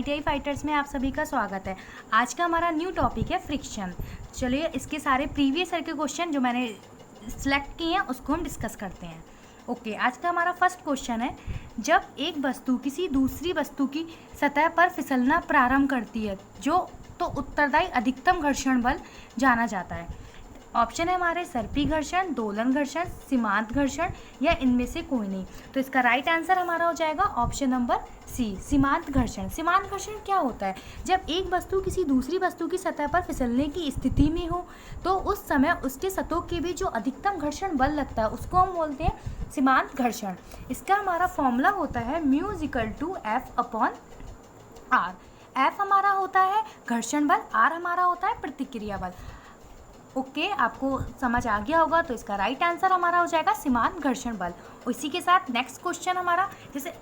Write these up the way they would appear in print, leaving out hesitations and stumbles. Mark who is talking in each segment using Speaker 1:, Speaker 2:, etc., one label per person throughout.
Speaker 1: ITI fighters में आप सभी का स्वागत है। आज का हमारा न्यू टॉपिक है फ्रिक्शन। चलिए इसके सारे प्रीवियस ईयर के क्वेश्चन जो मैंने सिलेक्ट किए हैं उसको हम डिस्कस करते हैं। ओके, आज का हमारा फर्स्ट क्वेश्चन है, जब एक वस्तु किसी दूसरी वस्तु की सतह पर फिसलना प्रारंभ करती है तो उत्तरदायी अधिकतम घर्षण बल जाना जाता है। ऑप्शन है हमारे सर्पी घर्षण, दोलन घर्षण, सीमांत घर्षण या इनमें से कोई नहीं। तो इसका राइट आंसर हमारा हो जाएगा ऑप्शन नंबर सी, सीमांत घर्षण। सीमांत घर्षण क्या होता है? जब एक वस्तु किसी दूसरी वस्तु की सतह पर फिसलने की स्थिति में हो तो उस समय उसके सतहों के बीच जो अधिकतम घर्षण बल लगता है उसको हम बोलते हैं सीमांत घर्षण। इसका हमारा फॉर्मूला होता है mu equal to F upon R. F हमारा होता है घर्षण बल, आर हमारा होता है प्रतिक्रिया बल। ओके, आपको समझ आ गया होगा। तो इसका राइट आंसर हमारा हो जाएगा सीमांत घर्षण बल। इसी के साथ नेक्स्ट क्वेश्चन हमारा, जैसे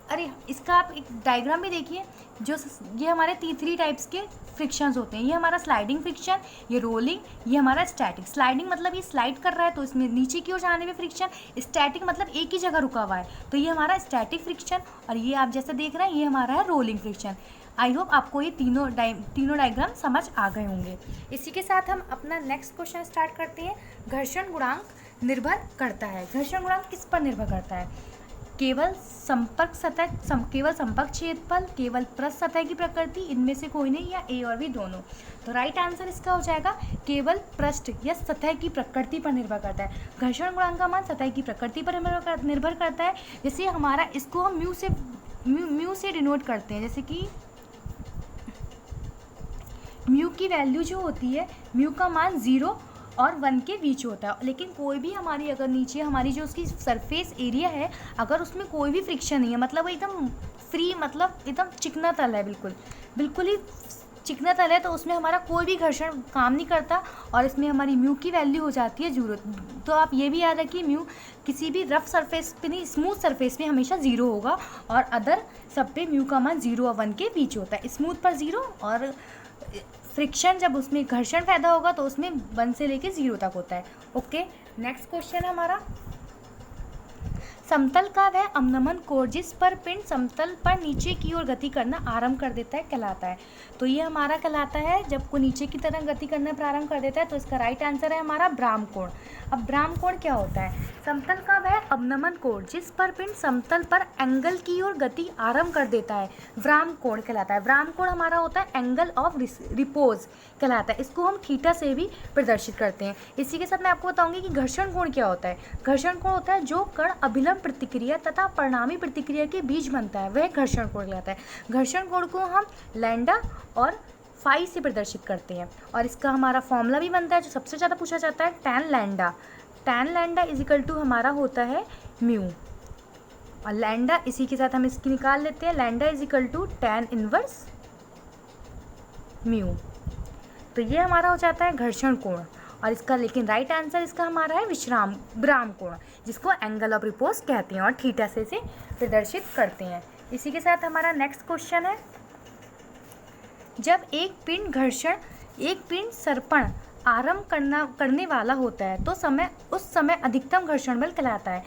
Speaker 1: इसका आप एक डायग्राम भी देखिए, जो ये हमारे थ्री टाइप्स के फ्रिक्शंस होते हैं। ये हमारा स्लाइडिंग फ्रिक्शन, ये रोलिंग, ये हमारा स्टैटिक। स्लाइडिंग मतलब ये स्लाइड कर रहा है तो इसमें नीचे की ओर जाने में फ्रिक्शन। स्टैटिक मतलब एक ही जगह रुका हुआ है तो ये हमारा स्टैटिक फ्रिक्शन। और ये आप जैसे देख रहे हैं ये हमारा है रोलिंग फ्रिक्शन। आई होप आपको ये तीनों डायग्राम समझ आ गए होंगे। इसी के साथ हम अपना नेक्स्ट क्वेश्चन स्टार्ट करते हैं। घर्षण गुणांक निर्भर करता है। घर्षण गुणांक किस पर निर्भर करता है? केवल संपर्क सतह, केवल संपर्क क्षेत्रफल, केवल पृष्ठ सतह की प्रकृति, इनमें से कोई नहीं, या ए और बी दोनों। तो राइट आंसर इसका हो जाएगा केवल पृष्ठ या सतह की प्रकृति पर निर्भर करता है। घर्षण गुणांक का मान सतह की प्रकृति पर निर्भर करता है। जैसे हमारा इसको हम म्यू से डिनोट करते हैं, जैसे कि म्यू की वैल्यू जो होती है, म्यू का मान 0 और 1 के बीच होता है। लेकिन कोई भी हमारी अगर नीचे हमारी जो उसकी सरफेस एरिया है, अगर उसमें कोई भी फ्रिक्शन नहीं है, मतलब वो एकदम फ्री, मतलब एकदम चिकना तल है, बिल्कुल ही चिकना तल है, तो उसमें हमारा कोई भी घर्षण काम नहीं करता और इसमें हमारी म्यू की वैल्यू हो जाती है 0। तो आप ये भी याद रखिए, म्यू किसी भी रफ सरफेस पे नहीं, स्मूथ सरफेस पे हमेशा 0 होगा और अदर सब पे म्यू का मान 0 और 1 के बीच होता है। स्मूथ पर 0 और फ्रिक्शन जब उसमें घर्षण पैदा होगा तो उसमें 1 से लेके 0 तक होता है। ओके, नेक्स्ट क्वेश्चन हमारा, समतल का वह अवनमन कोण जिस पर पिंड समतल पर नीचे की ओर गति करना आरंभ कर देता है कहलाता है। तो ये हमारा कहलाता है जब को नीचे की तरफ गति करना प्रारंभ कर देता है। तो इसका राइट आंसर है हमारा ब्राह्म कोण। अब ब्राह्म कोण क्या होता है? समतल का वह अवनमन कोण जिस पर पिंड समतल पर एंगल की ओर गति आरंभ कर देता है, ब्राह्म कोण कहलाता है। ब्राह्म कोण हमारा होता है एंगल ऑफ रिपोज कहलाता है। इसको हम थीटा से भी प्रदर्शित करते हैं। इसी के साथ मैं आपको बताऊंगी कि घर्षण कोण क्या होता है। घर्षण कोण होता है जो कण अभिलंब प्रतिक्रिया तथा परिणामी प्रतिक्रिया के बीच बनता है, वह घर्षण कोण कहलाता है। घर्षण कोण को हम लैम्डा और फाई से प्रदर्शित करते हैं और इसका हमारा फॉर्मूला भी बनता है जो सबसे ज़्यादा पूछा जाता है, tan lambda. Tan lambda is equal to हमारा होता है म्यू, और लैम्डा इसी के साथ हम इसकी निकाल लेते हैं, lambda is equal to tan inverse mu. तो ये हमारा हो जाता है घर्षण कोण। और इसका लेकिन राइट आंसर इसका हमारा है ब्राह्म कोण, जिसको एंगल ऑफ रिपोज कहते हैं और थीटा से इसे प्रदर्शित करते हैं। इसी के साथ हमारा नेक्स्ट क्वेश्चन है, जब एक पिंड सर्पण आरंभ करने वाला होता है तो उस समय अधिकतम घर्षण बल कहलाता है।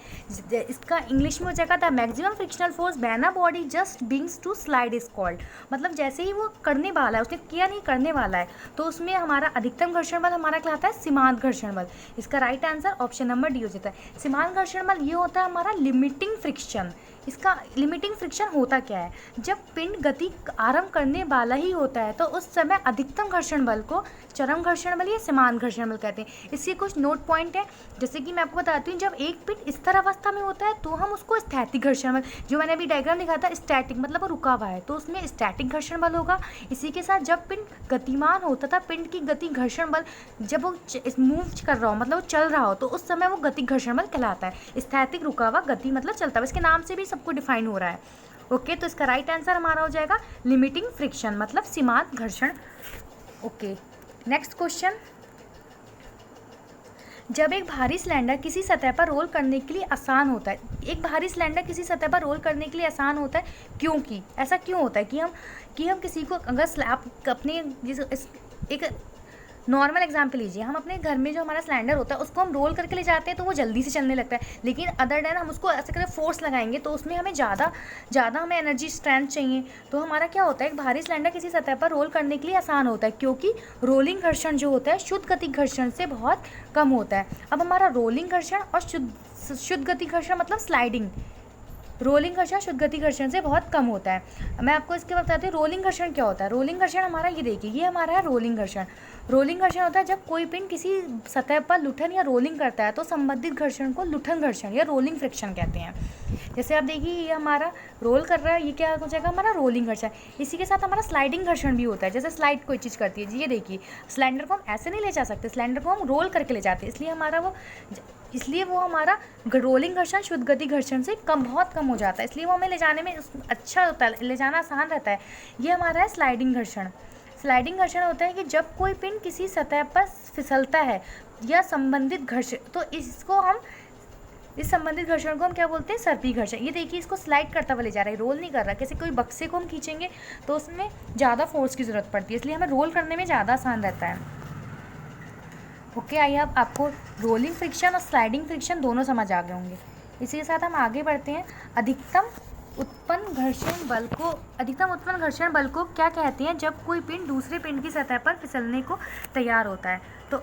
Speaker 1: इसका इंग्लिश में हो जाएगा the maximum frictional force when a body just begins to slide is called. मतलब जैसे ही वो करने वाला है, उसने किया नहीं, करने वाला है, तो उसमें हमारा अधिकतम घर्षण बल हमारा कहलाता है सीमांत घर्षण बल। इसका right answer option number D हो जाता है। सीमांत घर्षण बल ये होता है हमारा लिमिटिंग फ्रिक्शन। इसका लिमिटिंग फ्रिक्शन होता क्या है? जब पिंड गति आरंभ करने वाला ही होता है तो उस समय अधिकतम घर्षण बल को चरम घर्षण बल या सीमांत घर्षण बल कहते हैं। इसके कुछ नोट पॉइंट है, जैसे कि मैं आपको बताती हूँ, जब एक पिंड स्थिर अवस्था में होता है तो हम उसको स्थैतिक घर्षण बल, जो मैंने अभी डायग्राम दिखाया था स्टैटिक मतलब वो रुका हुआ है तो उसमें स्टैटिक घर्षण बल होगा। इसी के साथ जब पिंड गतिमान होता था, पिंड की गति घर्षण बल जब वो मूव कर रहा हो, मतलब वो चल रहा हो, तो उस समय वो गति घर्षण बल कहलाता है। स्थैतिक रुका हुआ, गति मतलब चलता हुआ, इसके नाम से भी सबको डिफाइन हो रहा है। ओके, तो इसका राइट आंसर हमारा हो जाएगा लिमिटिंग फ्रिक्शन मतलब सीमांत घर्षण। ओके, नेक्स्ट क्वेश्चन, जब एक भारी सिलेंडर किसी सतह पर रोल करने के लिए आसान होता है, एक भारी सिलेंडर किसी सतह पर रोल करने के लिए आसान होता है क्योंकि ऐसा क्यों होता है कि हम किसी को अगर स्लैब अपने एक नॉर्मल एग्जाम्पल लीजिए, हम अपने घर में जो हमारा सिलेंडर होता है उसको हम रोल करके ले जाते हैं तो वो जल्दी से चलने लगता है, लेकिन अदर देन हम उसको ऐसे करके फोर्स लगाएंगे तो उसमें हमें ज़्यादा हमें एनर्जी स्ट्रेंथ चाहिए। तो हमारा क्या होता है, एक भारी सिलेंडर किसी सतह पर रोल करने के लिए आसान होता है, क्योंकि रोलिंग घर्षण जो होता है शुद्ध गति घर्षण से बहुत कम होता है। अब हमारा रोलिंग घर्षण और शुद्ध गति घर्षण मतलब स्लाइडिंग, रोलिंग घर्षण शुद्ध गति घर्षण से बहुत कम होता है। मैं आपको इसके बताती हूँ रोलिंग घर्षण क्या होता है। रोलिंग घर्षण हमारा ये देखिए, ये हमारा है रोलिंग घर्षण। रोलिंग घर्षण होता है जब कोई पिंड किसी सतह पर लुठन या रोलिंग करता है तो संबंधित घर्षण को लुठन घर्षण या रोलिंग फ्रिक्शन कहते हैं। जैसे आप देखिए ये हमारा रोल कर रहा है, ये क्या हो जाएगा हमारा रोलिंग घर्षण। इसी के साथ हमारा स्लाइडिंग घर्षण भी होता है, जैसे स्लाइड कोई चीज़ करती है, ये देखिए सिलेंडर को हम ऐसे नहीं ले जा सकते, सिलेंडर को हम रोल करके ले जाते हैं, इसलिए वो हमारा रोलिंग घर्षण शुद्ध गति घर्षण से बहुत कम हो जाता है, इसलिए वो हमें ले जाने में अच्छा होता है, ले जाना आसान रहता है। ये हमारा है स्लाइडिंग घर्षण। स्लाइडिंग घर्षण होता है कि जब कोई पिंड किसी सतह पर फिसलता है या संबंधित घर्षण, तो इस संबंधित घर्षण को हम क्या बोलते हैं, सर्पी घर्षण। ये देखिए इसको स्लाइड करता हुआ ले जा रहा है, रोल नहीं कर रहा। किसी कोई बक्से को हम खींचेंगे तो उसमें ज़्यादा फोर्स की ज़रूरत पड़ती है, इसलिए हमें रोल करने में ज़्यादा आसान रहता है। ओके, आइए अब आपको रोलिंग फ्रिक्शन और स्लाइडिंग फ्रिक्शन दोनों समझ आ गए होंगे। इसी के साथ हम आगे बढ़ते हैं। अधिकतम उत्पन्न घर्षण बल को क्या कहते हैं जब कोई पिंड दूसरे पिंड की सतह पर फिसलने को तैयार होता है? तो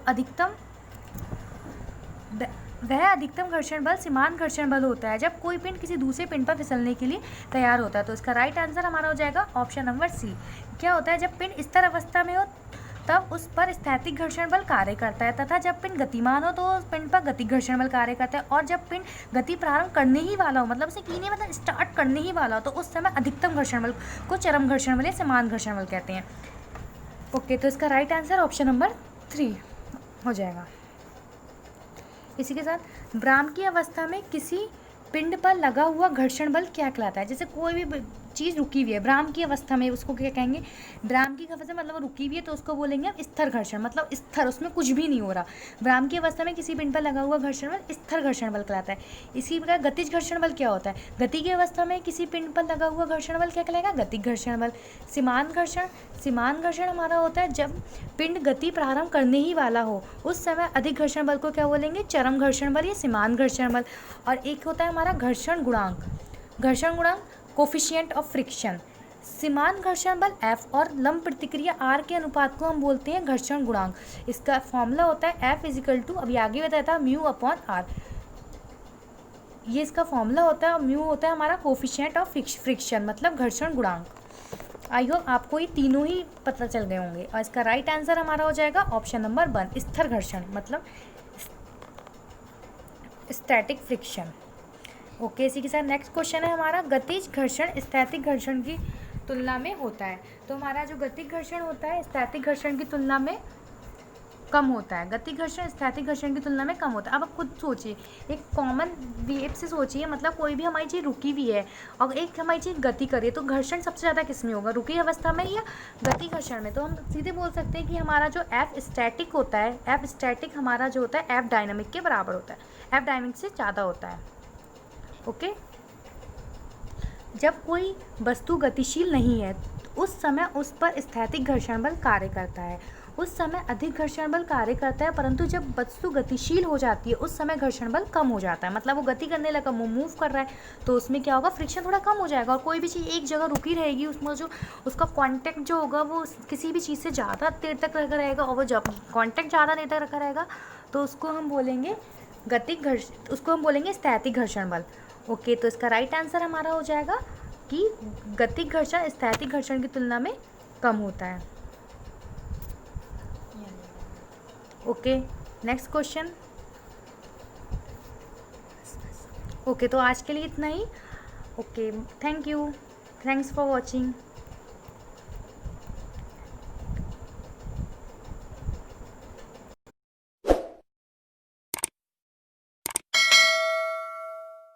Speaker 1: वह अधिकतम घर्षण बल सीमांत घर्षण बल होता है जब कोई पिंड किसी दूसरे पिंड पर फिसलने के लिए तैयार होता है। तो इसका राइट आंसर हमारा हो जाएगा ऑप्शन नंबर सी। क्या होता है, जब पिंड स्थिर अवस्था में हो तब उस पर स्थैतिक घर्षण बल कार्य करता है, तथा जब पिंड गतिमान हो तो उस पिंड पर गति घर्षण बल कार्य करता है, और जब पिंड गति प्रारंभ करने ही वाला हो, मतलब उसे कीने मतलब स्टार्ट करने ही वाला हो, तो उस समय अधिकतम घर्षण बल को चरम घर्षण बल या समान घर्षण बल कहते हैं। ओके, तो इसका राइट आंसर ऑप्शन नंबर 3 हो जाएगा। इसी के साथ ब्राह्म की अवस्था में किसी पिंड पर लगा हुआ घर्षण बल क्या कहलाता है? जैसे कोई भी चीज़ रुकी हुई है ब्राह्म की अवस्था में, उसको क्या कहेंगे? ब्राह्म की अवस्था मतलब वो रुकी हुई है तो उसको बोलेंगे हम स्थिर घर्षण, मतलब स्थिर, उसमें कुछ भी नहीं हो रहा। ब्राह्म की अवस्था में किसी पिंड पर लगा हुआ घर्षण बल स्थिर घर्षण बल कहलाता है। इसी प्रकार गतिज घर्षण बल क्या होता है? गति की अवस्था में किसी पिंड पर लगा हुआ घर्षण बल क्या कहलाएगा? गतिज घर्षण बल। सीमांत घर्षण हमारा होता है जब पिंड गति प्रारंभ करने ही वाला हो, उस समय अधिक घर्षण बल को क्या बोलेंगे? चरम घर्षण बल या सीमांत घर्षण बल। और एक होता है हमारा घर्षण गुणांक कोफिशिएंट ऑफ फ्रिक्शन। सीमांत घर्षण बल F और लंब प्रतिक्रिया R के अनुपात को हम बोलते हैं घर्षण गुणांक। इसका फॉर्मूला होता है F = अभी आगे बताया था μ/R। ये इसका फॉर्मूला होता है, और म्यू होता है हमारा कोफिशिएंट ऑफ फ्रिक्शन, मतलब घर्षण गुणांक। आई होप आपको ये तीनों ही पता चल गए होंगे, और इसका राइट आंसर हमारा हो जाएगा ऑप्शन नंबर 1, स्थिर घर्षण मतलब स्टैटिक फ्रिक्शन। ओके, इसी के साथ नेक्स्ट क्वेश्चन है हमारा, गतिज घर्षण स्थैतिक घर्षण की तुलना में होता है। तो हमारा जो गतिज घर्षण होता है स्थैतिक घर्षण की तुलना में कम होता है। गतिज घर्षण स्थैतिक घर्षण की तुलना में कम होता है। अब आप खुद सोचिए, एक कॉमन वेव से सोचिए, मतलब कोई भी हमारी चीज़ रुकी हुई है और एक हमारी चीज़ गति करिए, तो घर्षण सबसे ज़्यादा किस में होगा, रुकी अवस्था में या गति घर्षण में? तो हम सीधे बोल सकते हैं कि हमारा जो F स्टैटिक होता है, F स्टैटिक हमारा जो होता है F डायनामिक के बराबर होता है, F डायनामिक से ज़्यादा होता है। ओके, जब कोई वस्तु गतिशील नहीं है उस समय उस पर स्थैतिक घर्षण बल कार्य करता है, उस समय अधिक घर्षण बल कार्य करता है, परंतु जब वस्तु गतिशील हो जाती है उस समय घर्षण बल कम हो जाता है। मतलब वो गति करने लगा, वो मूव कर रहा है, तो उसमें क्या होगा, फ्रिक्शन थोड़ा कम हो जाएगा। और कोई भी चीज़ एक जगह रुकी रहेगी, उसमें जो उसका कॉन्टैक्ट जो होगा वो किसी भी चीज़ से ज़्यादा देर तक रखा रहेगा, और वो जब कॉन्टैक्ट ज़्यादा देर तक रखा रहेगा तो उसको हम बोलेंगे स्थैतिक घर्षण बल। ओके, तो इसका राइट आंसर हमारा हो जाएगा कि गतिज घर्षण स्थैतिक घर्षण की तुलना में कम होता है। Okay, next question. ओके, तो आज के लिए इतना ही। Okay, thank you, thanks for watching.